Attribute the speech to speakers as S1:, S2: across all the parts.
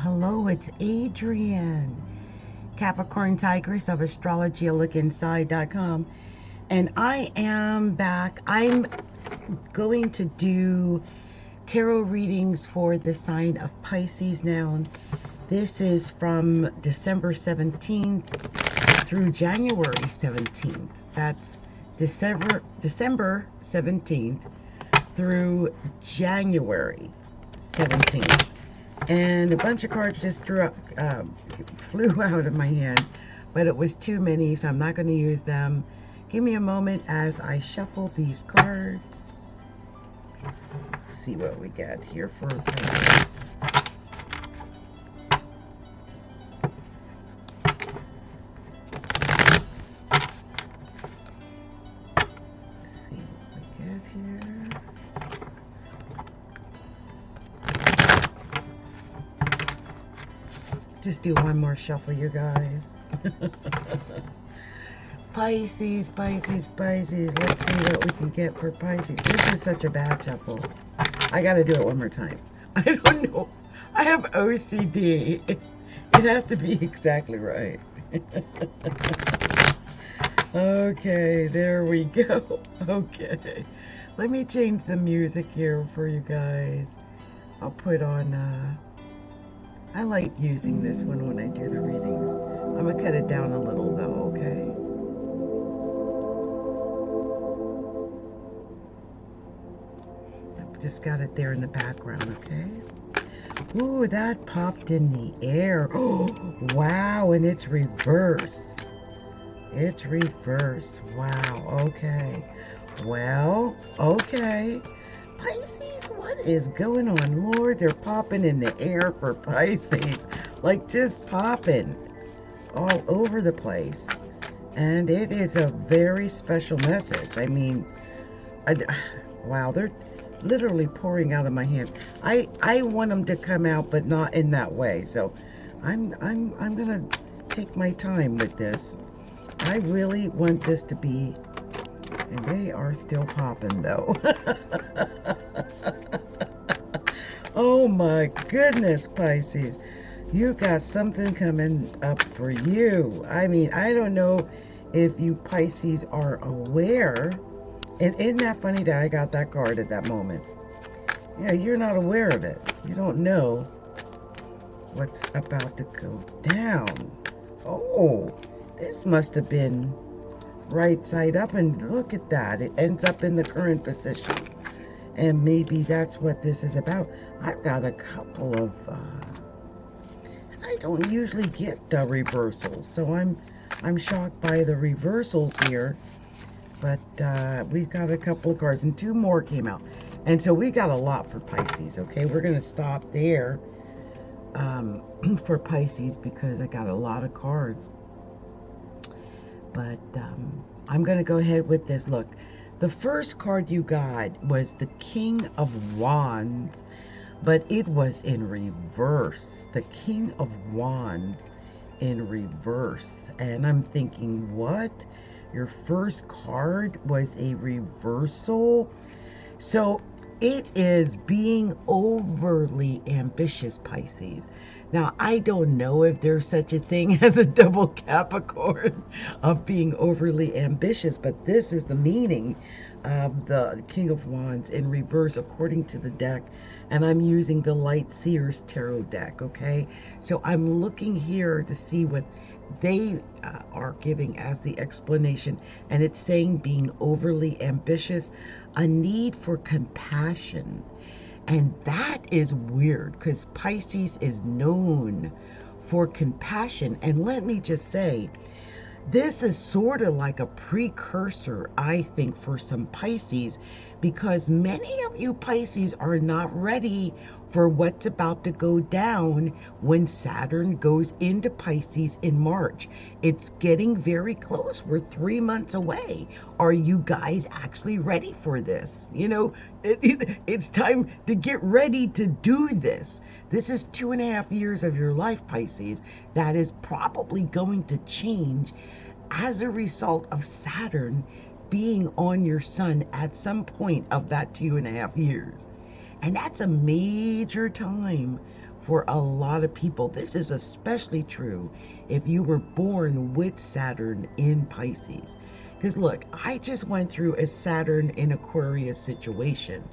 S1: Hello, it's Adrienne, Capricorntigress of astrologylookinside.com, and I am back. I'm going to do tarot readings for the sign of Pisces now. This is from December 17th through January 17th. That's December 17th through January 17th. And a bunch of cards just flew out of my hand, but it was too many, so I'm not going to use them. Give me a moment as I shuffle these cards. Let's see what we got here for cards. Let's see what we get here. Just do one more shuffle, you guys. Pisces, Pisces, Pisces. Let's see what we can get for Pisces. This is such a bad shuffle. I gotta do it one more time. I don't know. I have OCD. It has to be exactly right. Okay, there we go. Okay. Let me change the music here for you guys. I'll put on I like using this one when I do the readings. I'm going to cut it down a little though, okay? I've just got it there in the background, okay? Ooh, that popped in the air. Oh, wow, and it's reverse. It's reverse. Wow, okay. Well, okay. Pisces, what is going on? Lord, they're popping in the air for Pisces. Like just popping all over the place. And it is a very special message. I mean, wow, they're literally pouring out of my hands. I want them to come out, but not in that way. So I'm gonna take my time with this. I really want this to be. And they are still popping though. Oh my goodness, Pisces. You got something coming up for you. I mean, I don't know if you Pisces are aware. And isn't that funny that I got that card at that moment? Yeah, you're not aware of it. You don't know what's about to go down. Oh, this must have been right side up, and look at that, it ends up in the current position, and maybe that's what this is about. I've got a couple of I don't usually get reversals, so I'm shocked by the reversals here, but we've got a couple of cards, and two more came out, and so we got a lot for Pisces. Okay, we're gonna stop there for Pisces because I got a lot of cards. But I'm going to go ahead with this. Look, the first card you got was the King of Wands, but it was in reverse. The King of Wands in reverse. And I'm thinking, what? Your first card was a reversal? So it is being overly ambitious, Pisces. Now, I don't know if there's such a thing as a double Capricorn of being overly ambitious, but this is the meaning of the King of Wands in reverse according to the deck, and I'm using the Light Seers Tarot deck, okay? So I'm looking here to see what they are giving as the explanation, and it's saying being overly ambitious, a need for compassion. And that is weird because Pisces is known for compassion. And let me just say, this is sort of like a precursor, I think, for some Pisces, because many of you Pisces are not ready for what's about to go down when Saturn goes into Pisces in March. It's getting very close. We're 3 months away. Are you guys actually ready for this? You know, it's time to get ready to do this. This is 2.5 years of your life, Pisces, that is probably going to change as a result of Saturn being on your sun at some point of that 2.5 years. And that's a major time for a lot of people. This is especially true if you were born with Saturn in Pisces. Because look, I just went through a Saturn in Aquarius situation.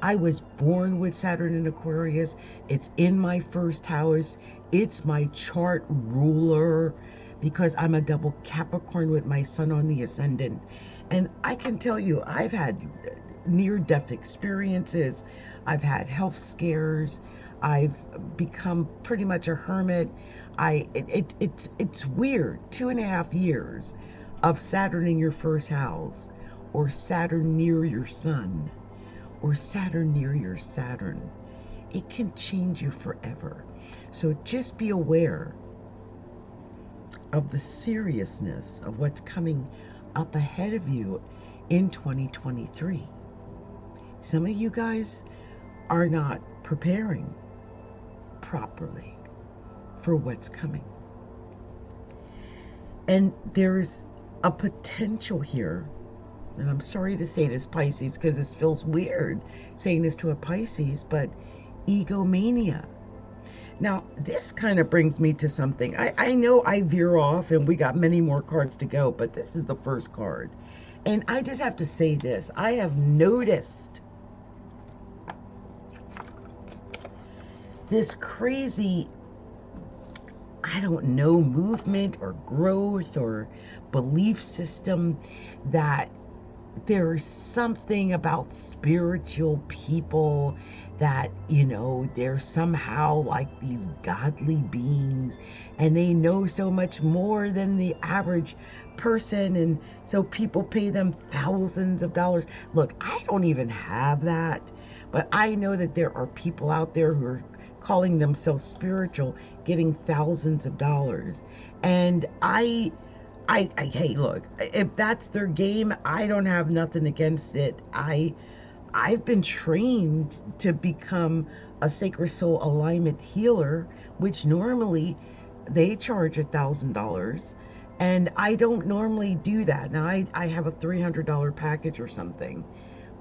S1: I was born with Saturn in Aquarius. It's in my first house. It's my chart ruler because I'm a double Capricorn with my sun on the ascendant. And I can tell you, I've had near-death experiences. I've had health scares. I've become pretty much a hermit. It's weird. 2.5 years of Saturn in your first house, or Saturn near your sun, or Saturn near your Saturn. It can change you forever. So just be aware of the seriousness of what's coming up ahead of you in 2023. Some of you guys are not preparing properly for what's coming. And there's a potential here, and I'm sorry to say this, Pisces, because this feels weird saying this to a Pisces, but egomania. Now, this kind of brings me to something. I know I veer off and we got many more cards to go, but this is the first card. And I just have to say this. I have noticed this crazy, I don't know, movement or growth or belief system that there's something about spiritual people that, you know, they're somehow like these godly beings and they know so much more than the average person, and so people pay them thousands of dollars. Look, I don't even have that, but I know that there are people out there who are calling themselves spiritual getting thousands of dollars. And I hey, look, if that's their game, I don't have nothing against it. I've been trained to become a sacred soul alignment healer, which normally they charge $1,000, and I don't normally do that. Now I have a $300 package or something,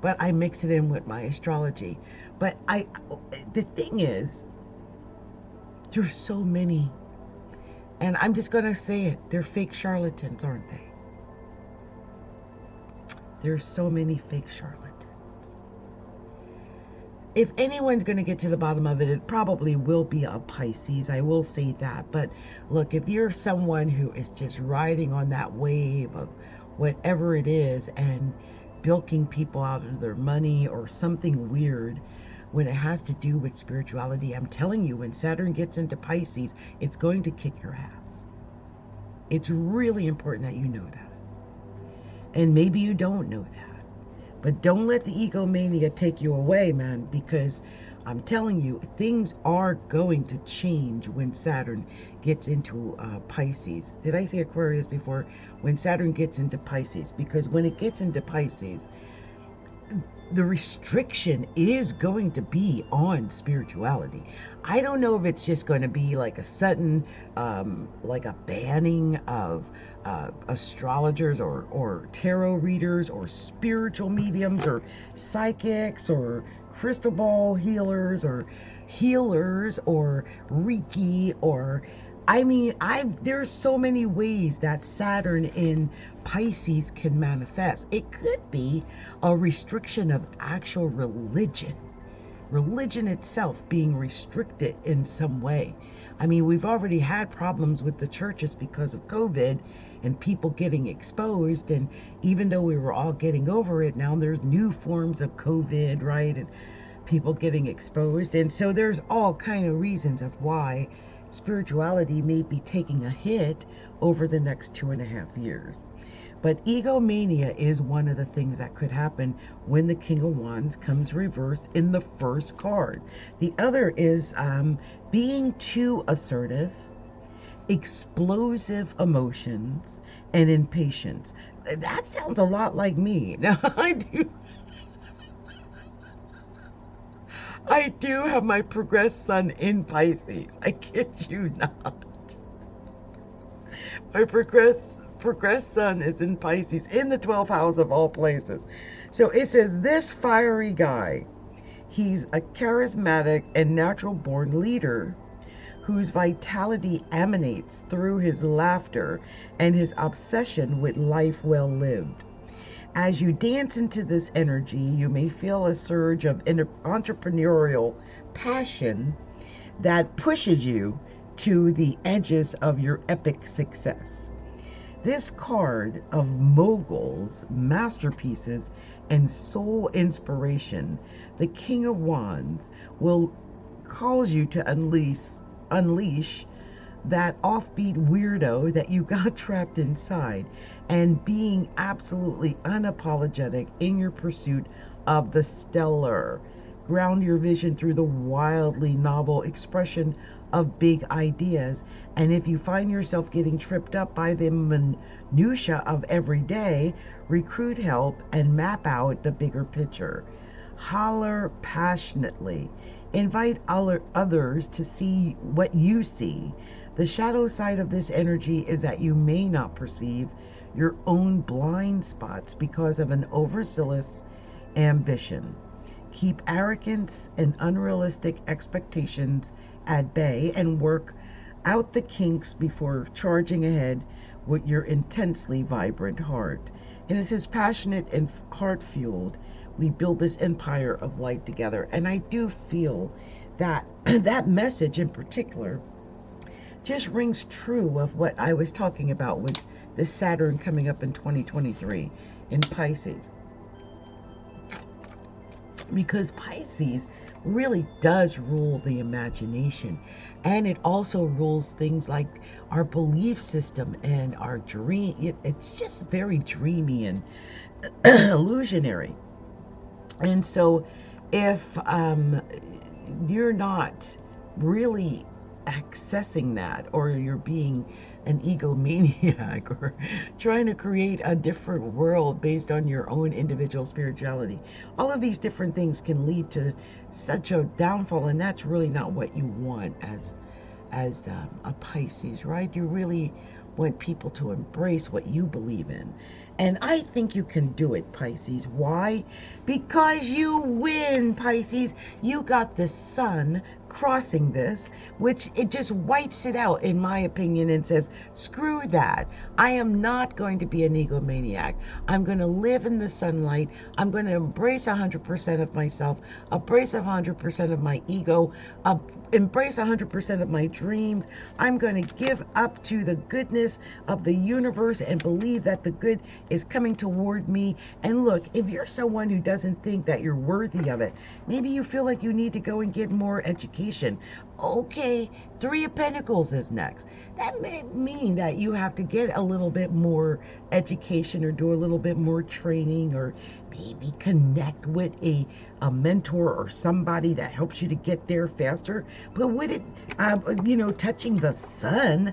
S1: but I mix it in with my astrology. But the thing is, there's so many, and I'm just gonna say it, they're fake charlatans, aren't they? There's so many fake charlatans. If anyone's going to get to the bottom of it, it probably will be a Pisces. I will say that. But look, if you're someone who is just riding on that wave of whatever it is and bilking people out of their money or something weird when it has to do with spirituality, I'm telling you, when Saturn gets into Pisces, it's going to kick your ass. It's really important that you know that. And maybe you don't know that. But don't let the egomania take you away, man, because I'm telling you, things are going to change when Saturn gets into Pisces. Did I say Aquarius before? When Saturn gets into Pisces, because when it gets into Pisces, the restriction is going to be on spirituality. I don't know if it's just going to be like a sudden, like a banning of astrologers or tarot readers or spiritual mediums or psychics or crystal ball healers or Reiki, or I mean, there's so many ways that Saturn in Pisces can manifest. It could be a restriction of actual religion itself being restricted in some way. I mean, we've already had problems with the churches because of COVID and people getting exposed. And even though we were all getting over it, now there's new forms of COVID, right? And people getting exposed. And so there's all kind of reasons of why spirituality may be taking a hit over the next 2.5 years. But egomania is one of the things that could happen when the King of Wands comes reversed in the first card. The other is being too assertive, explosive emotions, and impatience. That sounds a lot like me. Now, I do have my progressed sun in Pisces. I kid you not. My progressed sun is in Pisces, in the 12th house of all places. So it says, this fiery guy, he's a charismatic and natural born leader whose vitality emanates through his laughter and his obsession with life well lived. As you dance into this energy, you may feel a surge of entrepreneurial passion that pushes you to the edges of your epic success. This card of moguls, masterpieces, and soul inspiration, the King of Wands, will cause you to unleash that offbeat weirdo that you got trapped inside, and being absolutely unapologetic in your pursuit of the stellar. Ground your vision through the wildly novel expression of big ideas. And if you find yourself getting tripped up by the minutia of every day, recruit help and map out the bigger picture. Holler passionately. Invite others to see what you see. The shadow side of this energy is that you may not perceive your own blind spots because of an overzealous ambition. Keep arrogance and unrealistic expectations at bay and work out the kinks before charging ahead with your intensely vibrant heart. And it says, passionate and heart-fueled, we build this empire of light together. And I do feel that that message in particular just rings true of what I was talking about with this Saturn coming up in 2023 in Pisces. Because Pisces really does rule the imagination, and it also rules things like our belief system and our dream. It's just very dreamy and illusionary. And so if you're not really accessing that, or you're being an egomaniac, or trying to create a different world based on your own individual spirituality, all of these different things can lead to such a downfall, and that's really not what you want as a Pisces, right? You really want people to embrace what you believe in. And I think you can do it, Pisces. Why? Because you win, Pisces. You got the sun crossing this, which it just wipes it out, in my opinion, and says, screw that. I am not going to be an egomaniac. I'm going to live in the sunlight. I'm going to embrace 100% of myself, embrace 100% of my ego, embrace 100% of my dreams. I'm going to give up to the goodness of the universe and believe that the good is coming toward me. And look, if you're someone who doesn't think that you're worthy of it, maybe you feel like you need to go and get more education. Okay, Three of Pentacles is next. That may mean that you have to get a little bit more education, or do a little bit more training, or maybe connect with a mentor or somebody that helps you to get there faster. But with it, touching the sun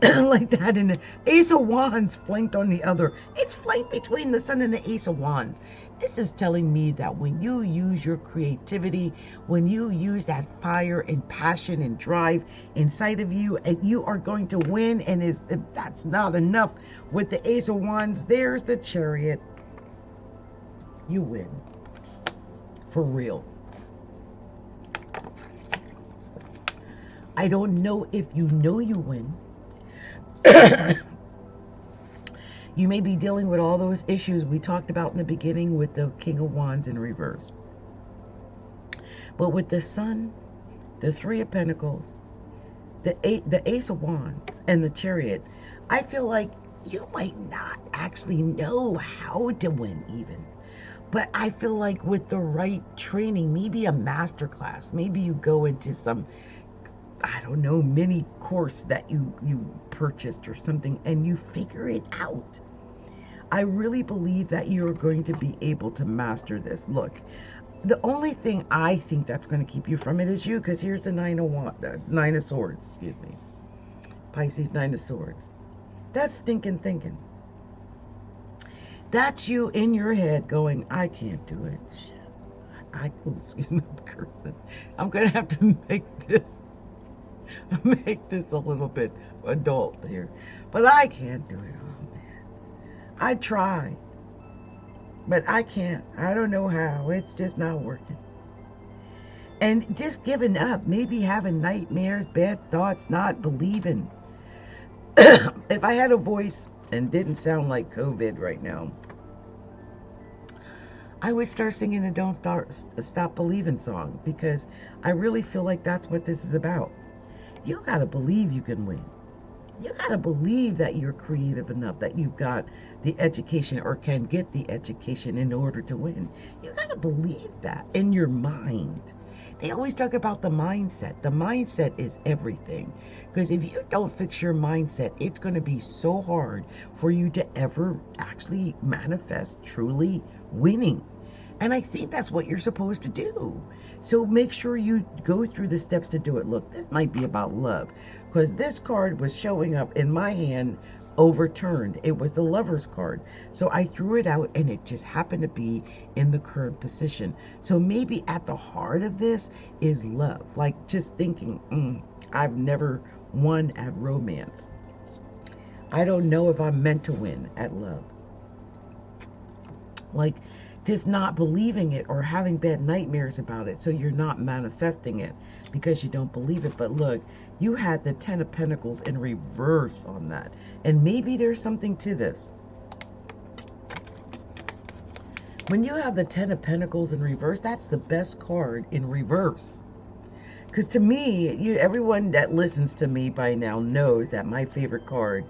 S1: like that, and the Ace of Wands flanked on the other, it's flanked between the sun and the Ace of Wands. This is telling me that when you use your creativity, when you use that fire and passion and drive inside of you, and you are going to win. And if that's not enough, with the Ace of Wands, there's the Chariot. You win. For real. I don't know if you know you win. You may be dealing with all those issues we talked about in the beginning with the King of Wands in reverse. But with the Sun, the Three of Pentacles, the Ace of Wands, and the Chariot, I feel like you might not actually know how to win even. But I feel like with the right training, maybe a master class, maybe you go into some, I don't know, mini course that you purchased or something, and you figure it out. I really believe that you're going to be able to master this. Look, the only thing I think that's going to keep you from it is you, because here's the Nine of Swords, excuse me. Pisces, Nine of Swords. That's stinking thinking. That's you in your head going, I can't do it. Excuse me, I'm cursing. I'm going to have to make this a little bit adult here. But I can't do it. Oh, man. I try. But I can't. I don't know how. It's just not working. and just giving up, maybe having nightmares, bad thoughts, not believing. If I had a voice and didn't sound like COVID right now, I would start singing the Don't Stop Believing song, because I really feel like that's what this is about. You gotta believe you can win. You gotta believe that you're creative enough, that you've got the education or can get the education in order to win. You gotta believe that in your mind. They always talk about the mindset. The mindset is everything. Because if you don't fix your mindset, it's going to be so hard for you to ever actually manifest truly winning. And I think that's what you're supposed to do. So make sure you go through the steps to do it. Look, this might be about love, because this card was showing up in my hand overturned. It was the Lover's card. So I threw it out and it just happened to be in the current position. So maybe at the heart of this is love. Like just thinking, I've never won at romance. I don't know if I'm meant to win at love. Like just not believing it or having bad nightmares about it. So you're not manifesting it because you don't believe it. But look, you had the Ten of Pentacles in reverse on that. And maybe there's something to this. When you have the Ten of Pentacles in reverse, that's the best card in reverse. Because to me, everyone that listens to me by now knows that my favorite card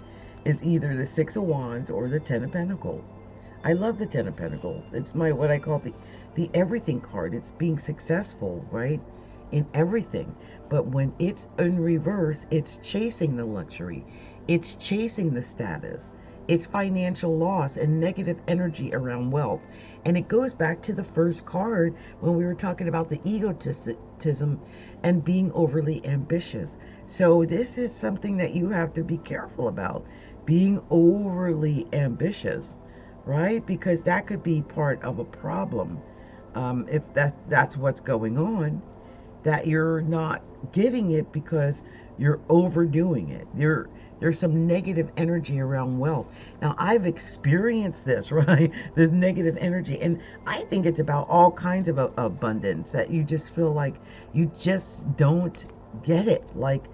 S1: is either the Six of Wands or the Ten of Pentacles. I love the Ten of Pentacles. It's my, what I call the everything card. It's being successful, right? In everything. But when it's in reverse, it's chasing the luxury. It's chasing the status. It's financial loss and negative energy around wealth. And it goes back to the first card when we were talking about the egotism and being overly ambitious. So this is something that you have to be careful about. Being overly ambitious, right? Because that could be part of a problem. If that's what's going on, that you're not getting it because you're overdoing it. There's some negative energy around wealth. Now, I've experienced this, right? This negative energy. And I think it's about all kinds of abundance, that you just feel like you just don't get it. Like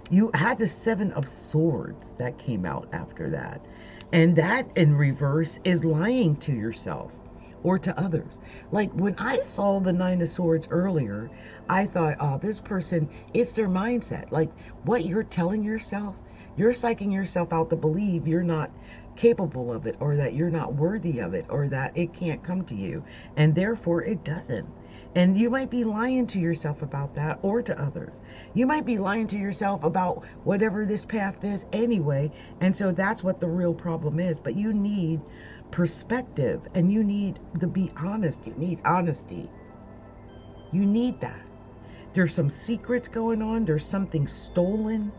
S1: you had the Seven of Swords that came out after that. And that in reverse is lying to yourself or to others. Like when I saw the Nine of Swords earlier, I thought, oh, this person, it's their mindset. Like what you're telling yourself, you're psyching yourself out to believe you're not capable of it, or that you're not worthy of it, or that it can't come to you. And therefore it doesn't. And you might be lying to yourself about that, or to others. You might be lying to yourself about whatever this path is anyway. And so that's what the real problem is. But you need perspective, and you need to be honest. You need honesty. You need that. There's some secrets going on. There's something stolen.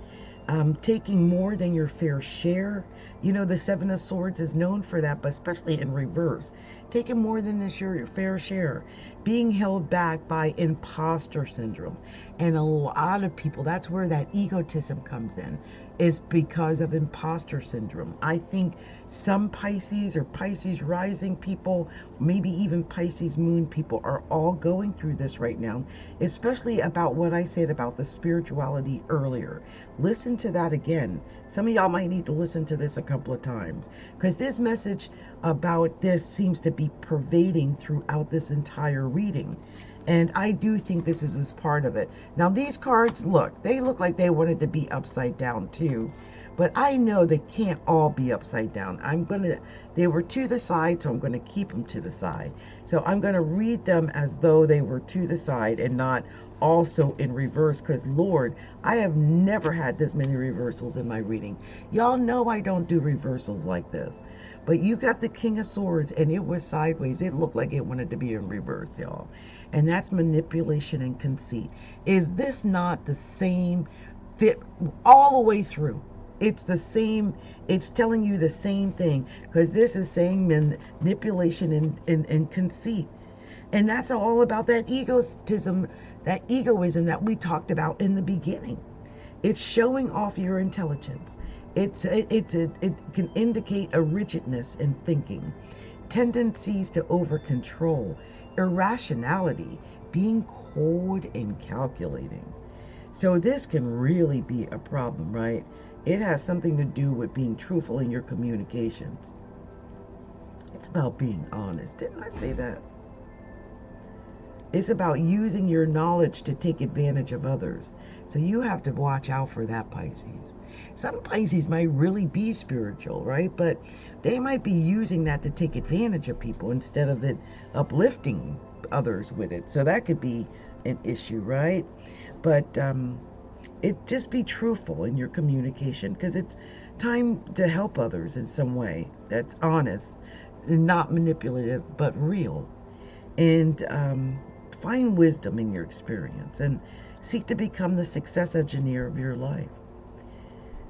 S1: Taking more than your fair share. You know, the Seven of Swords is known for that, but especially in reverse. Taking more than your fair share. Being held back by imposter syndrome. And a lot of people, that's where that egotism comes in, is because of imposter syndrome. I think some Pisces or Pisces rising people, maybe even Pisces moon people, are all going through this right now, especially about what I said about the spirituality earlier. Listen to that again. Some of y'all might need to listen to this a couple of times, because this message about this seems to be pervading throughout this entire reading. And I do think this is part of it. Now these cards, look, they look like they wanted to be upside down too. But I know they can't all be upside down. They were to the side, so I'm going to keep them to the side. So I'm going to read them as though they were to the side and not also in reverse, because Lord, I have never had this many reversals in my reading. Y'all know I don't do reversals like this. But you got the King of Swords and it was sideways. It looked like it wanted to be in reverse, y'all. And that's manipulation and conceit. Is this not the same fit all the way through? It's the same, it's telling you the same thing, because this is saying manipulation and conceit. And that's all about that egotism, that egoism that we talked about in the beginning. It's showing off your intelligence. It can indicate a rigidness in thinking, tendencies to over control, irrationality, being cold and calculating. So this can really be a problem, right? It has something to do with being truthful in your communications. It's about being honest. Didn't I say that? It's about using your knowledge to take advantage of others. So you have to watch out for that, Pisces. Some Pisces might really be spiritual, right? But they might be using that to take advantage of people instead of it uplifting others with it. So that could be an issue, right? But just be truthful in your communication, because it's time to help others in some way that's honest, not manipulative, but real. And find wisdom in your experience and seek to become the success engineer of your life.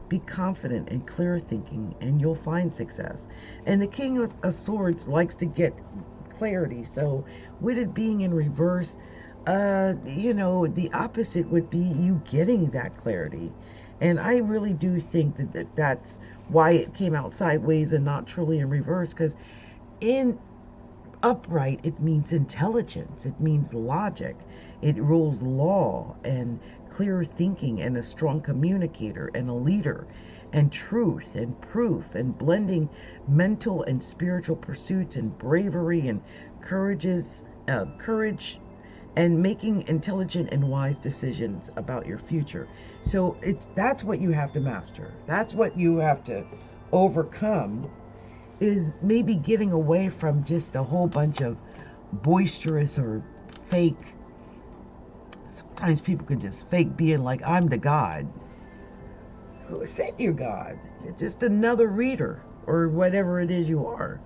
S1: Be confident and clear thinking, and you'll find success. And the King of Swords likes to get clarity. So with it being in reverse, the opposite would be you getting that clarity. And I really do think that's why it came out sideways and not truly in reverse, because in upright, it means intelligence, it means logic, it rules law and clear thinking, and a strong communicator and a leader, and truth and proof, and blending mental and spiritual pursuits, and bravery and courage, and making intelligent and wise decisions about your future. So that's what you have to master. That's what you have to overcome, is maybe getting away from just a whole bunch of boisterous or fake. Sometimes people can just fake being like, I'm the God. Who said you're God? You're just another reader, or whatever it is you are.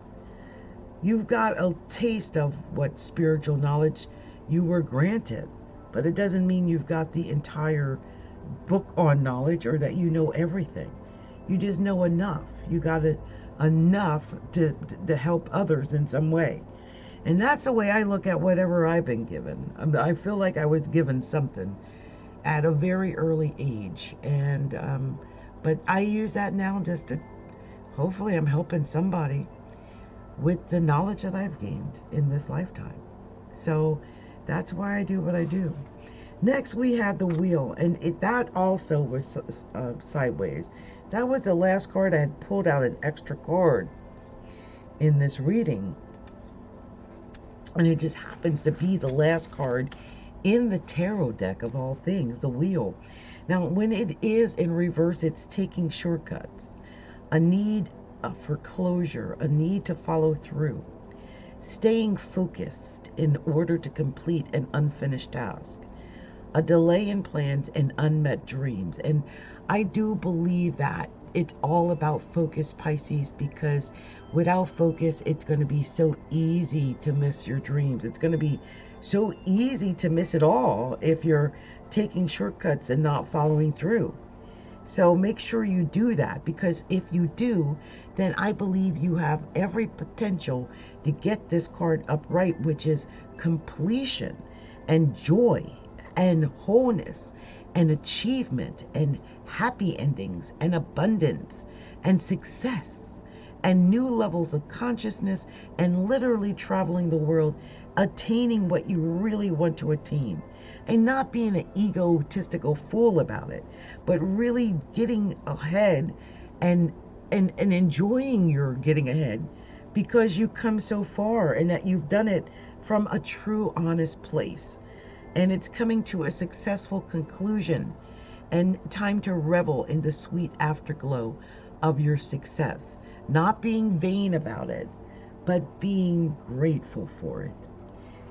S1: You've got a taste of what spiritual knowledge you were granted, but it doesn't mean you've got the entire book on knowledge, or that you know everything. You just know enough. You got enough to help others in some way. And that's the way I look at whatever I've been given. I feel like I was given something at a very early age, and but I use that now just to, hopefully I'm helping somebody with the knowledge that I've gained in this lifetime. So that's why I do what I do. Next we have the Wheel, and that also was sideways. That was the last card. I had pulled out an extra card in this reading, and it just happens to be the last card in the tarot deck of all things, the Wheel. Now, when it is in reverse, it's taking shortcuts, a need for closure, a need to follow through, staying focused in order to complete an unfinished task, a delay in plans and unmet dreams. And I do believe that it's all about focus, Pisces, because without focus, it's going to be so easy to miss your dreams. It's going to be so easy to miss it all if you're taking shortcuts and not following through. So make sure you do that, because if you do, then I believe you have every potential to get this card upright, which is completion and joy and wholeness and achievement and happy endings and abundance and success and new levels of consciousness, and literally traveling the world, attaining what you really want to attain, and not being an egotistical fool about it, but really getting ahead and enjoying your getting ahead, because you come so far and that you've done it from a true, honest place. And it's coming to a successful conclusion, and time to revel in the sweet afterglow of your success. Not being vain about it, but being grateful for it.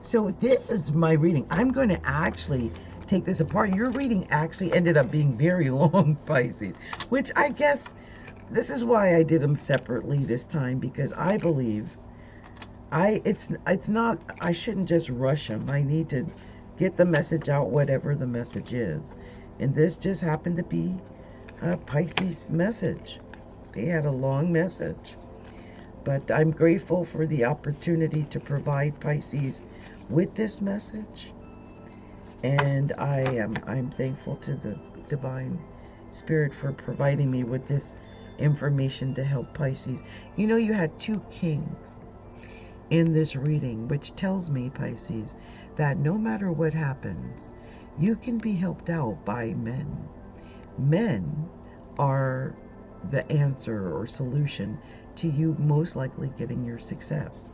S1: So this is my reading. I'm going to actually take this apart. Your reading actually ended up being very long, Pisces, which I guess this is why I did them separately this time, because I believe it's not, I shouldn't just rush them. I need to get the message out, whatever the message is. And this just happened to be a Pisces message. They had a long message. But I'm grateful for the opportunity to provide Pisces with this message. And I'm thankful to the Divine Spirit for providing me with this information to help Pisces. You know, you had two kings in this reading, which tells me, Pisces, that no matter what happens, you can be helped out by men. Men are the answer or solution to you most likely getting your success.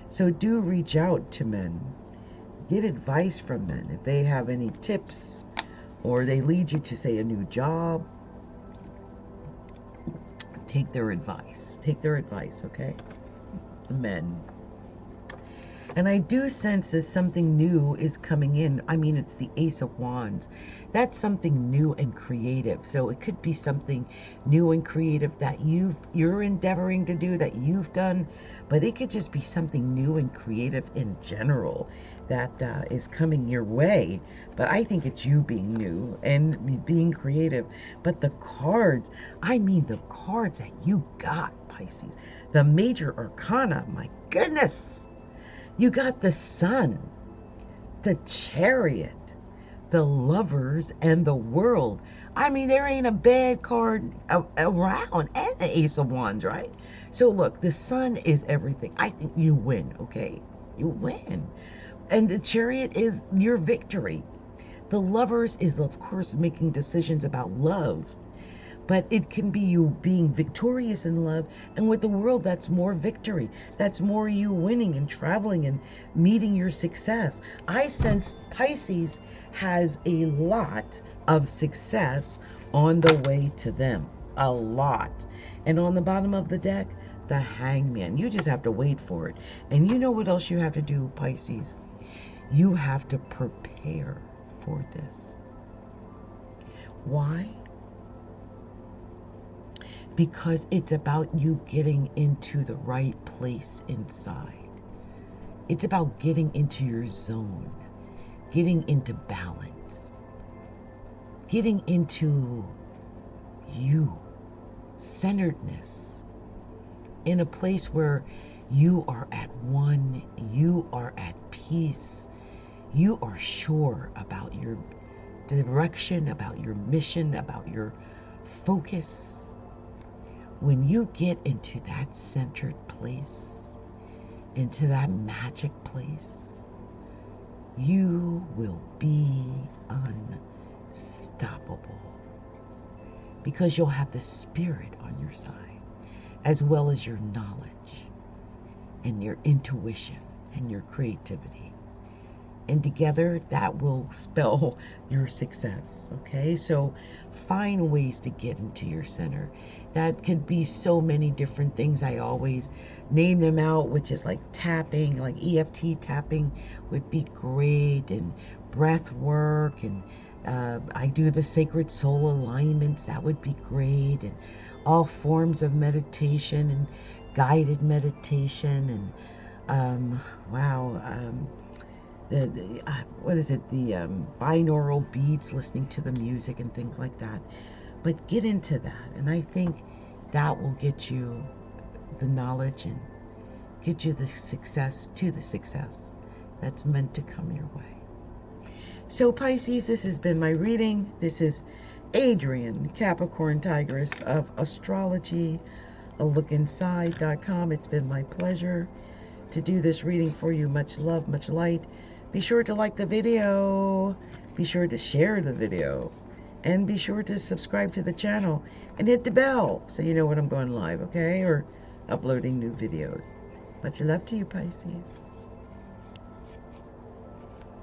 S1: So do reach out to men. Get advice from men. If they have any tips or they lead you to, say, a new job, take their advice. Take their advice, okay? Men. And I do sense that something new is coming in. I mean, it's the Ace of Wands. That's something new and creative. So it could be something new and creative that you're endeavoring to do, that you've done. But it could just be something new and creative in general that is coming your way. But I think it's you being new and being creative. But the cards, I mean the cards that you got, Pisces. The major arcana, my goodness. You got the Sun, the Chariot, the Lovers, and the World. I mean, there ain't a bad card around, and the Ace of Wands, right? So look, the Sun is everything. I think you win, okay? You win. And the Chariot is your victory. The Lovers is, of course, making decisions about love. But it can be you being victorious in love. And with the World, that's more victory. That's more you winning and traveling and meeting your success. I sense Pisces has a lot of success on the way to them. A lot. And on the bottom of the deck, the Hangman. You just have to wait for it. And you know what else you have to do, Pisces? You have to prepare for this. Why? Because it's about you getting into the right place inside. It's about getting into your zone, getting into balance, getting into you, centeredness, in a place where you are at one, you are at peace, you are sure about your direction, about your mission, about your focus. When you get into that centered place, into that magic place, you will be unstoppable. Because you'll have the Spirit on your side, as well as your knowledge and your intuition and your creativity. And together, that will spell your success, okay? So find ways to get into your center. That could be so many different things. I always name them out, which is like tapping, like EFT tapping would be great, and breath work, and I do the sacred soul alignments, that would be great, and all forms of meditation and guided meditation, and what is it, the binaural beats, listening to the music and things like that. But get into that, and I think that will get you the knowledge and get you the success that's meant to come your way. So Pisces, this has been my reading. This is Adrienne, Capricorntigress of Astrology, alookinside.com. It's been my pleasure to do this reading for you. Much love, much light. Be sure to like the video. Be sure to share the video. And be sure to subscribe to the channel and hit the bell so you know when I'm going live, okay? Or uploading new videos. Much love to you, Pisces.